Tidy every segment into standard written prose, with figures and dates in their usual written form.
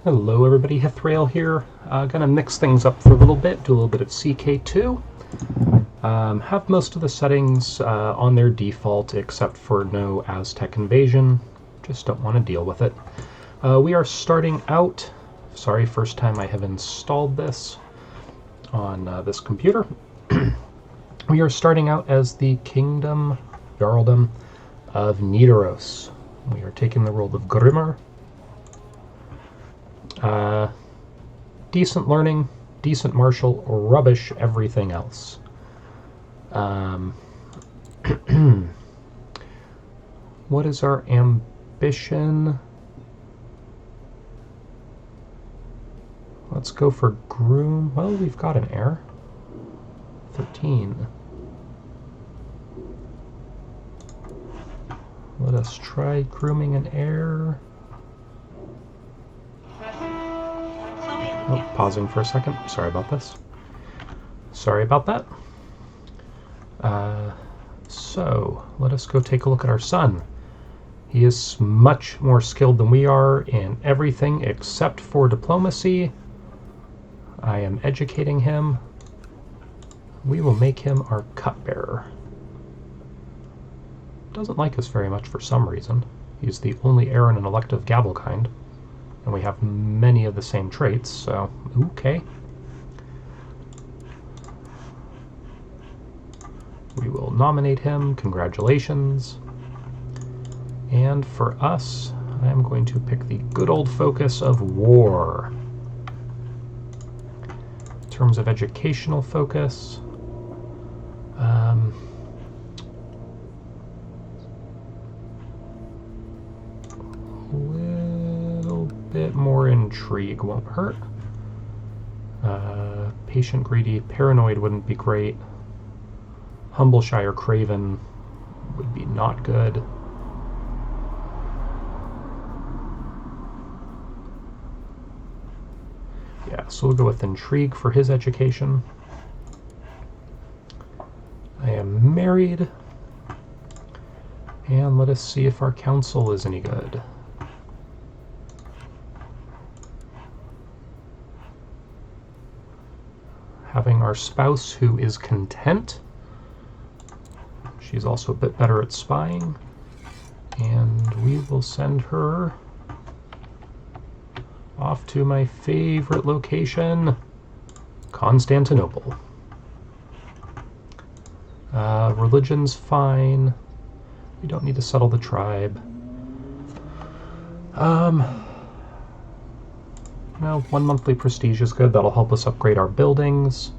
Hello everybody, Hithrail here. Gonna mix things up for a little bit, do a little bit of CK2. Have most of the settings on their default except for no Aztec invasion. Just don't want to deal with it. We are starting out, sorry, first time I have installed this on this computer. We are starting out as the Kingdom, Jarldom of Nidaros. We are taking the role of Grimmer. Decent learning, decent martial, rubbish everything else. What is our ambition? Let's go for groom. Well, we've got an heir. 13. Let us try grooming an heir. Oh, pausing for a second. Sorry about this. Sorry about that. So, let us go take a look at our son. He is much more skilled than we are in everything except for diplomacy. I am educating him. We will make him our cupbearer. Doesn't like us very much for some reason. He's the only heir in an elective Gavelkind. And we have many of the same traits, so okay. We will nominate him. Congratulations. And for us, I am going to pick the good old focus of war. In terms of educational focus, bit more intrigue won't hurt. Patient, greedy, paranoid wouldn't be great. Humble, shy, or craven would be not good. Yeah, so we'll go with intrigue for his education. I am married. And let us see if our council is any good. Having our spouse who is content. She's also a bit better at spying. And we will send her off to my favorite location, Constantinople. Religion's fine. We don't need to settle the tribe. Well, 1 monthly prestige is good. That'll help us upgrade our buildings.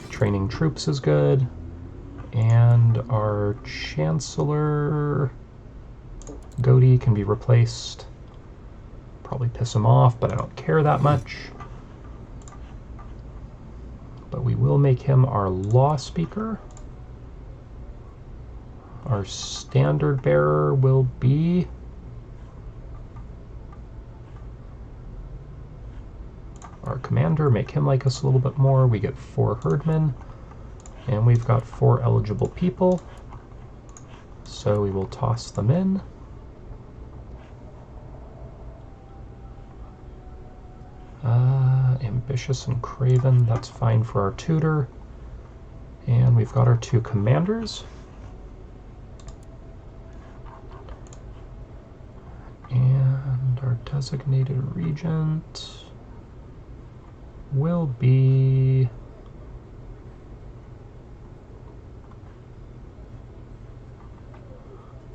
Training troops is good. And our Chancellor Goatee can be replaced. Probably piss him off, but I don't care that much. But we will make him our law speaker. Our standard bearer will be our commander, make him like us a little bit more. We get 4 herdmen, and we've got 4 eligible people. So we will toss them in. Ambitious and craven, that's fine for our tutor. And we've got our 2 commanders. And our designated regent will be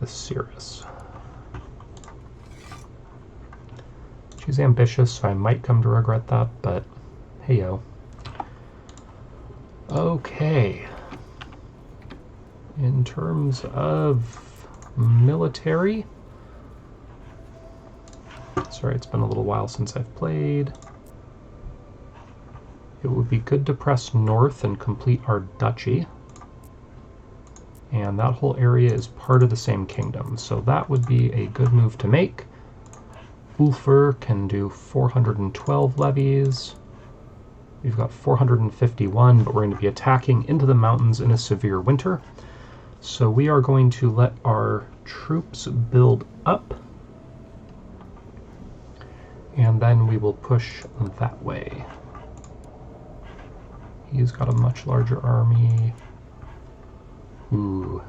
the Cirrus. She's ambitious, so I might come to regret that, but hey-yo. Okay. In terms of military, sorry, it's been a little while since I've played. It would be good to press north and complete our duchy. And that whole area is part of the same kingdom, so that would be a good move to make. Ulfur can do 412 levies. We've got 451, but we're going to be attacking into the mountains in a severe winter. So we are going to let our troops build up. then we will push that way. He's got a much larger army. Ooh.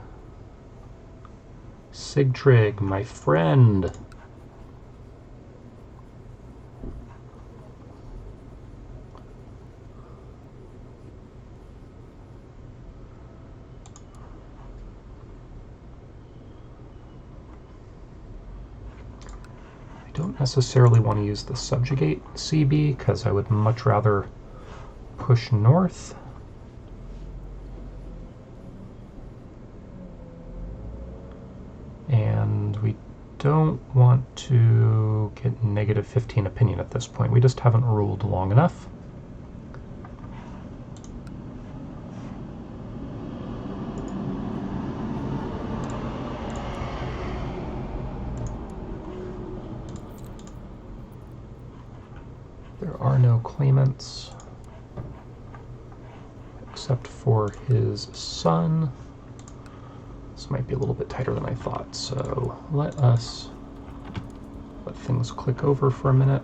Sigtrig, my friend. I don't necessarily want to use the subjugate CB because I would much rather push north. And we don't want to get negative 15 opinion at this point. We just haven't ruled long enough. There are no claimants except for his son. This might be a little bit tighter than I thought, so let things click over for a minute.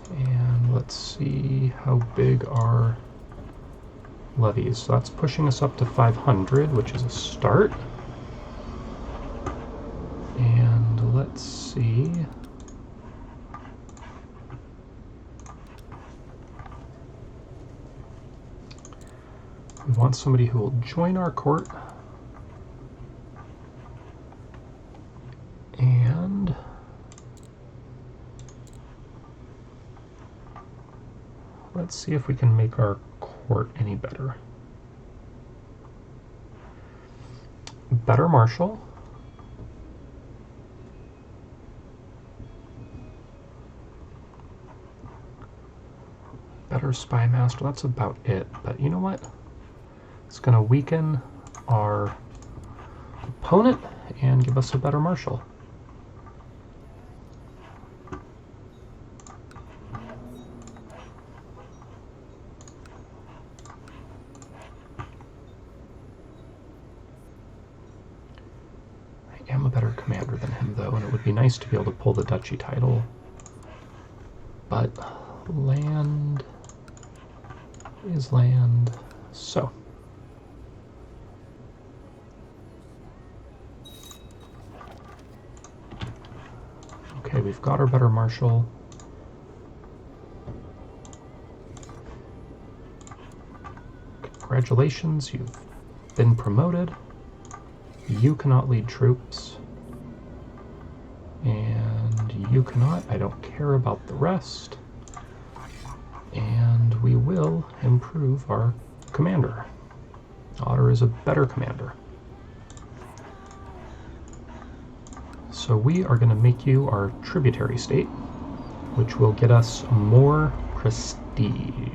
And let's see how big our levies. So that's pushing us up to 500, which is a start. And let's see. We want somebody who will join our court. And let's see if we can make our court any better. Better marshal. Better spy master. That's about it. But you know what? It's going to weaken our opponent and give us a better marshal. I am a better commander than him, though, and it would be nice to be able to pull the duchy title. But land is land. So. Okay, we've got our better marshal. Congratulations, you've been promoted. You cannot lead troops. And you cannot. I don't care about the rest. And we will improve our commander. Otter is a better commander. So we are going to make you our tributary state, which will get us more prestige.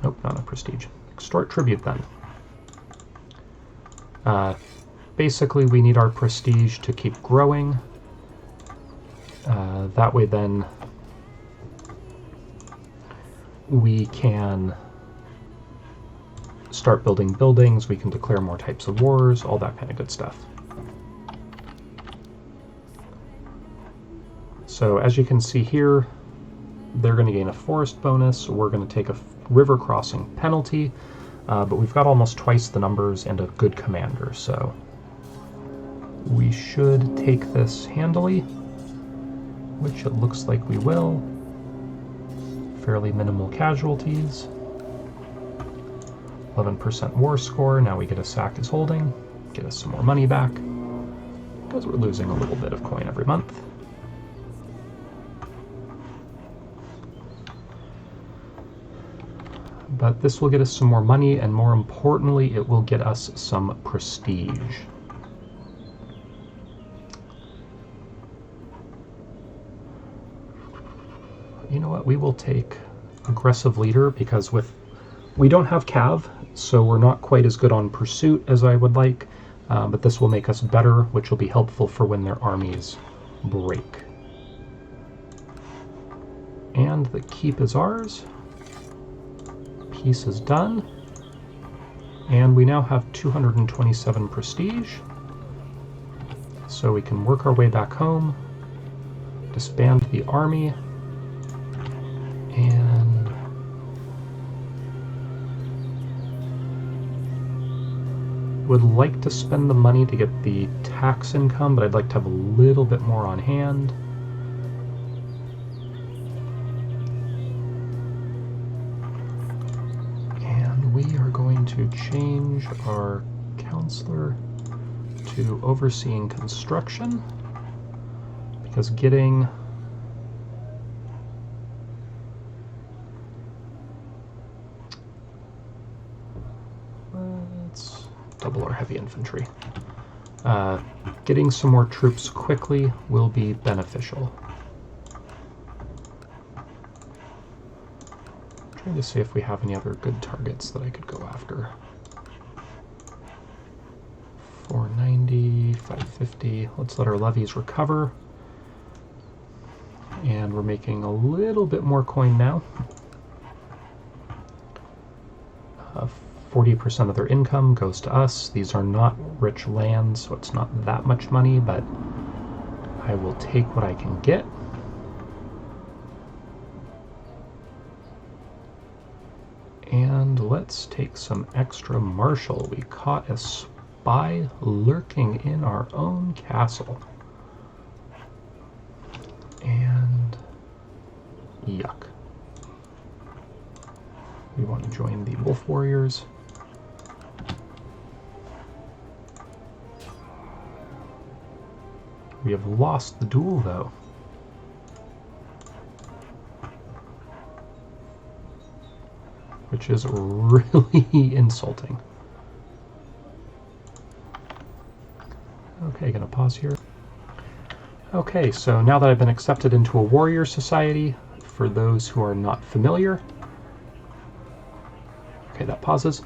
Nope, not a prestige. Extort tribute then. Basically, we need our prestige to keep growing. That way then we can start building buildings, we can declare more types of wars, all that kind of good stuff. So as you can see here, they're going to gain a forest bonus, we're going to take a river crossing penalty, but we've got almost twice the numbers and a good commander, so we should take this handily, which it looks like we will. Fairly minimal casualties. 11% war score, now we get a sack as holding, get us some more money back, because we're losing a little bit of coin every month. But this will get us some more money, and more importantly, it will get us some prestige. You know what, we will take aggressive leader, because we don't have cav, so we're not quite as good on pursuit as I would like, but this will make us better, which will be helpful for when their armies break. And the keep is ours. Peace is done. And we now have 227 prestige. So we can work our way back home, disband the army, and would like to spend the money to get the tax income, but I'd like to have a little bit more on hand. And we are going to change our counselor to overseeing construction, because getting let's double our heavy infantry. Getting some more troops quickly will be beneficial. I'm trying to see if we have any other good targets that I could go after. 490, 550. Let's let our levies recover. And we're making a little bit more coin now. 40% of their income goes to us. These are not rich lands, so it's not that much money, but I will take what I can get. And let's take some extra martial. We caught a spy lurking in our own castle. And yuck. We want to join the wolf warriors. We have lost the duel, though. Which is really insulting. Okay, gonna pause here. Okay, so now that I've been accepted into a warrior society, for those who are not familiar, okay, that pauses.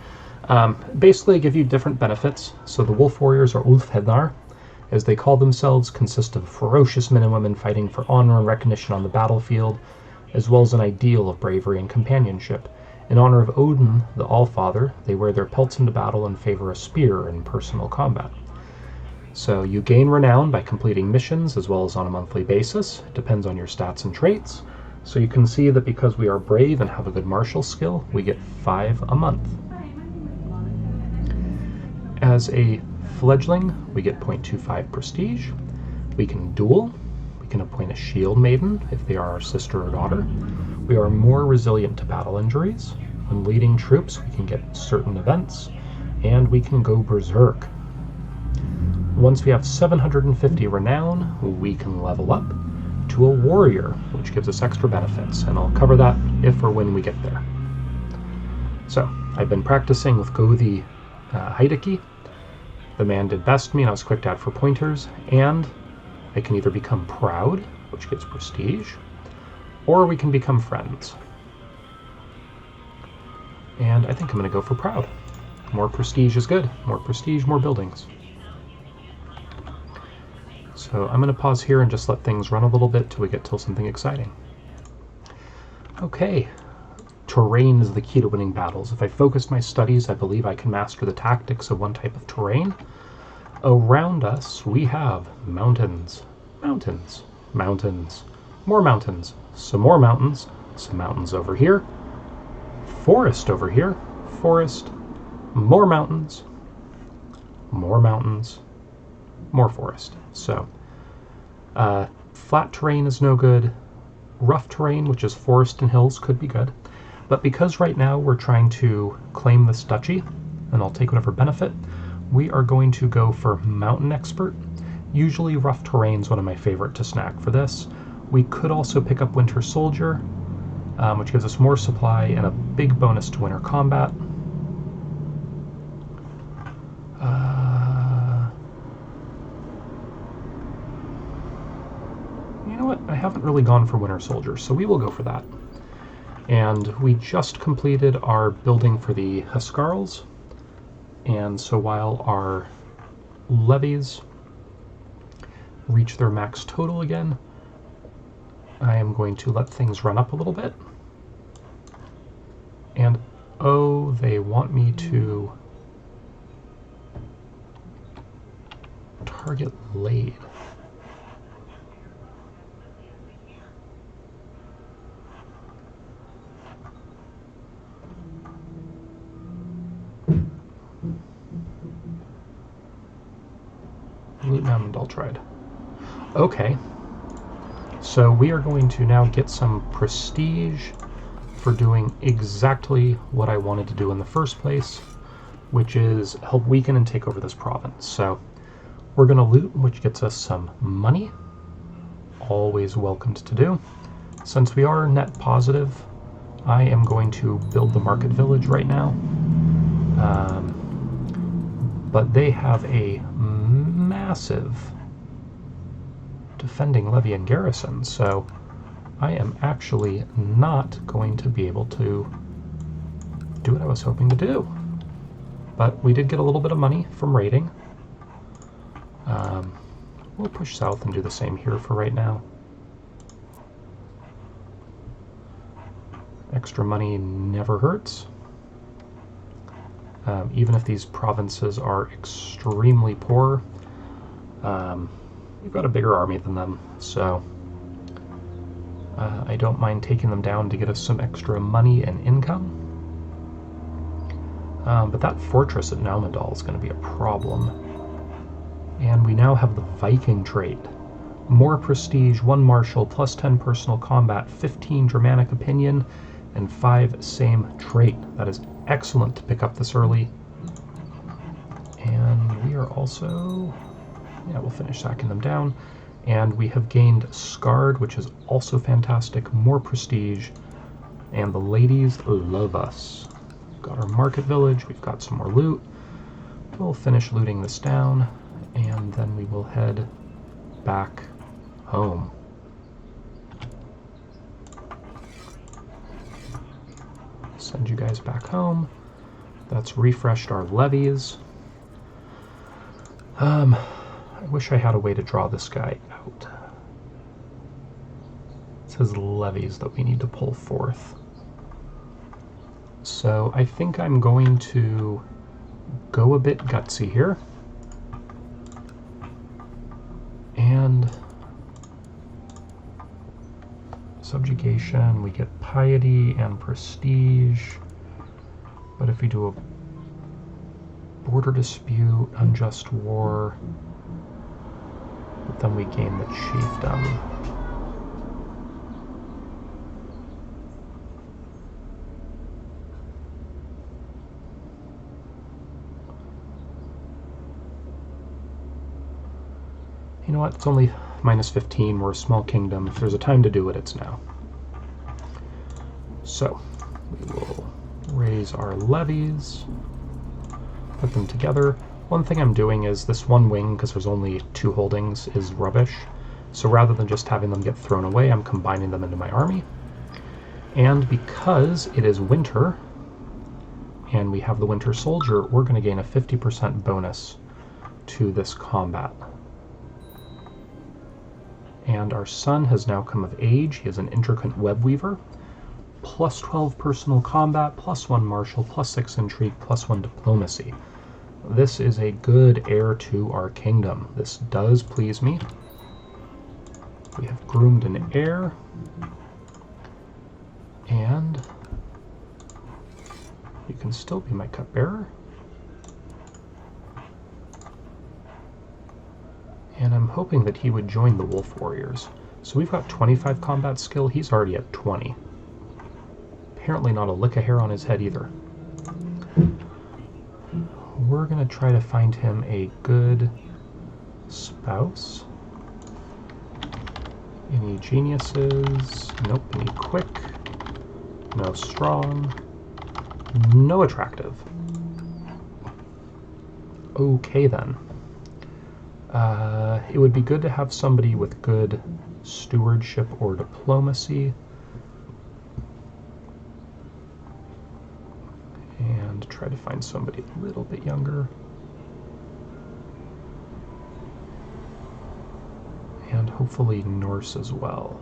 Basically, I give you different benefits. So the wolf warriors, or Ulfhednar, as they call themselves, consist of ferocious men and women fighting for honor and recognition on the battlefield, as well as an ideal of bravery and companionship. In honor of Odin, the Allfather, they wear their pelts into battle and favor a spear in personal combat. So you gain renown by completing missions, as well as on a monthly basis. It depends on your stats and traits. So you can see that because we are brave and have a good martial skill, we get 5 a month. As a fledgling, we get 0.25 prestige. We can duel. We can appoint a shield maiden if they are our sister or daughter. We are more resilient to battle injuries. When leading troops, we can get certain events, and we can go berserk. Once we have 750 renown, we can level up to a warrior, which gives us extra benefits, and I'll cover that if or when we get there. So, I've been practicing with Go the Heideki. The man did best me, and I was quick to add for pointers, and I can either become proud, which gives prestige, or we can become friends. And I think I'm going to go for proud. More prestige is good. More prestige, more buildings. So I'm going to pause here and just let things run a little bit till we get to something exciting. Okay. Terrain is the key to winning battles. If I focus my studies, I believe I can master the tactics of one type of terrain. Around us, we have mountains, mountains, mountains, more mountains, some more mountains, some mountains over here, forest over here, forest, more mountains, more mountains, more forest. So, flat terrain is no good. Rough terrain, which is forest and hills, could be good. But because right now we're trying to claim this duchy, and I'll take whatever benefit, we are going to go for Mountain Expert. Usually rough terrain's one of my favorite to snack for this. We could also pick up Winter Soldier, which gives us more supply and a big bonus to winter combat. You know what? I haven't really gone for Winter Soldier, so we will go for that. And we just completed our building for the Huskarls, and so while our levies reach their max total again, I am going to let things run up a little bit. And oh, they want me to Target laid. Loot Namandal tried. Okay. So we are going to now get some prestige for doing exactly what I wanted to do in the first place, which is help weaken and take over this province. So we're going to loot, which gets us some money. Always welcomed to do. Since we are net positive, I am going to build the market village right now. But they have a massive defending levy and garrison, so I am actually not going to be able to do what I was hoping to do. But we did get a little bit of money from raiding. We'll push south and do the same here for right now. Extra money never hurts. Even if these provinces are extremely poor, we've got a bigger army than them, so I don't mind taking them down to get us some extra money and income. But that fortress at Naumendal is going to be a problem. And we now have the Viking trait. More prestige, 1 martial, plus 10 personal combat, 15 Germanic opinion, and 5 same trait. That is excellent to pick up this early. And we are also... yeah, we'll finish sacking them down. And we have gained Scarred, which is also fantastic. More prestige. And the ladies love us. We've got our market village. We've got some more loot. We'll finish looting this down. And then we will head back home. Send you guys back home. That's refreshed our levies. I wish I had a way to draw this guy out. It says levies that we need to pull forth. So I think I'm going to go a bit gutsy here. And subjugation, we get piety and prestige. But if we do a border dispute, unjust war, but then we gain the chiefdom. You know what, it's only minus 15, we're a small kingdom. If there's a time to do it, it's now. So, we will raise our levies, put them together. One thing I'm doing is this one wing, because there's only 2 holdings, is rubbish. So rather than just having them get thrown away, I'm combining them into my army. And because it is winter, and we have the winter soldier, we're going to gain a 50% bonus to this combat. And our son has now come of age. He is an intricate web weaver. Plus 12 personal combat, plus 1 martial, plus 6 intrigue, plus 1 diplomacy. This is a good heir to our kingdom. This does please me. We have groomed an heir. And you can still be my cupbearer. And I'm hoping that he would join the Wolf Warriors. So we've got 25 combat skill. He's already at 20. Apparently not a lick of hair on his head either. We're going to try to find him a good spouse. Any geniuses? Nope. Any quick? No strong. No attractive. Okay then. It would be good to have somebody with good stewardship or diplomacy. And try to find somebody a little bit younger. And hopefully Norse as well.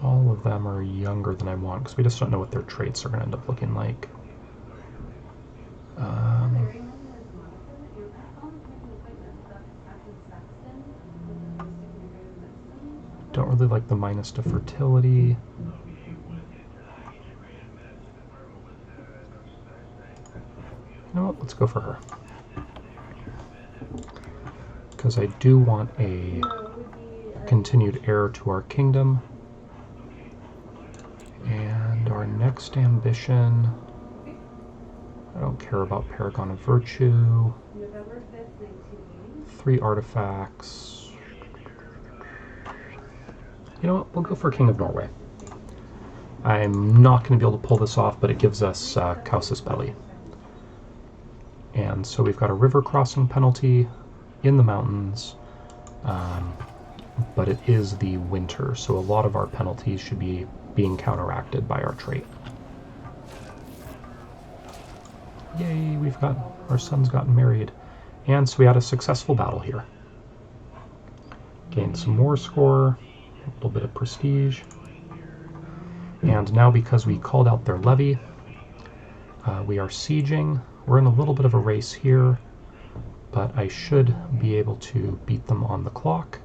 All of that them are younger than I want, because we just don't know what their traits are going to end up looking like. Don't really like the minus to fertility. You know what, let's go for her. Because I do want a continued heir to our kingdom. And our next ambition, I don't care about Paragon of Virtue. 3 artifacts. You know what, we'll go for King of Norway. I'm not going to be able to pull this off, but it gives us Casus Belli. And so we've got a river crossing penalty in the mountains, but it is the winter, so a lot of our penalties should be being counteracted by our trait. Yay, our son's gotten married. And so we had a successful battle here. Gained some war score, a little bit of prestige. And now because we called out their levy, we are sieging. We're in a little bit of a race here, but I should be able to beat them on the clock.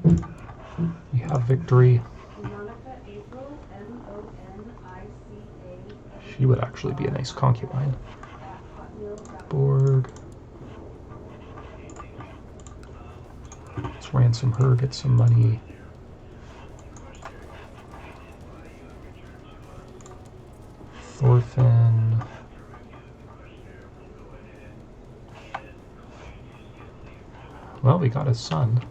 We have victory. She would actually be a nice concubine. Borg. Let's ransom her, get some money. Thorfinn. Well, we got his son.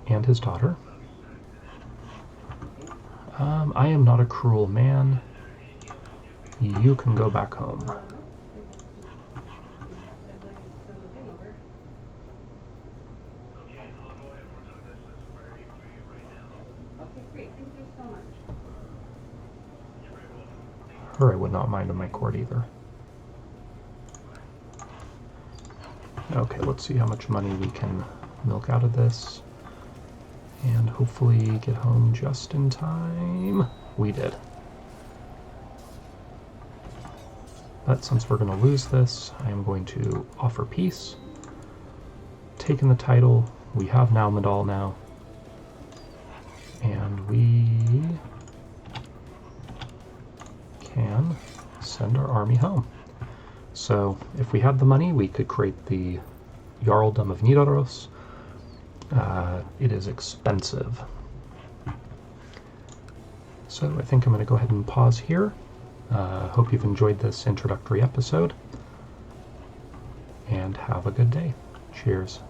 And his daughter. I am not a cruel man. You can go back home. Her I would not mind in my court either. Okay, let's see how much money we can milk out of this. And hopefully get home just in time. We did. But since we're going to lose this, I am going to offer peace. Taken the title. We have Nalmadal now. And we can send our army home. So if we had the money, we could create the Jarldom of Nidaros. It is expensive. So I think I'm going to go ahead and pause here. Hope you've enjoyed this introductory episode. And have a good day. Cheers.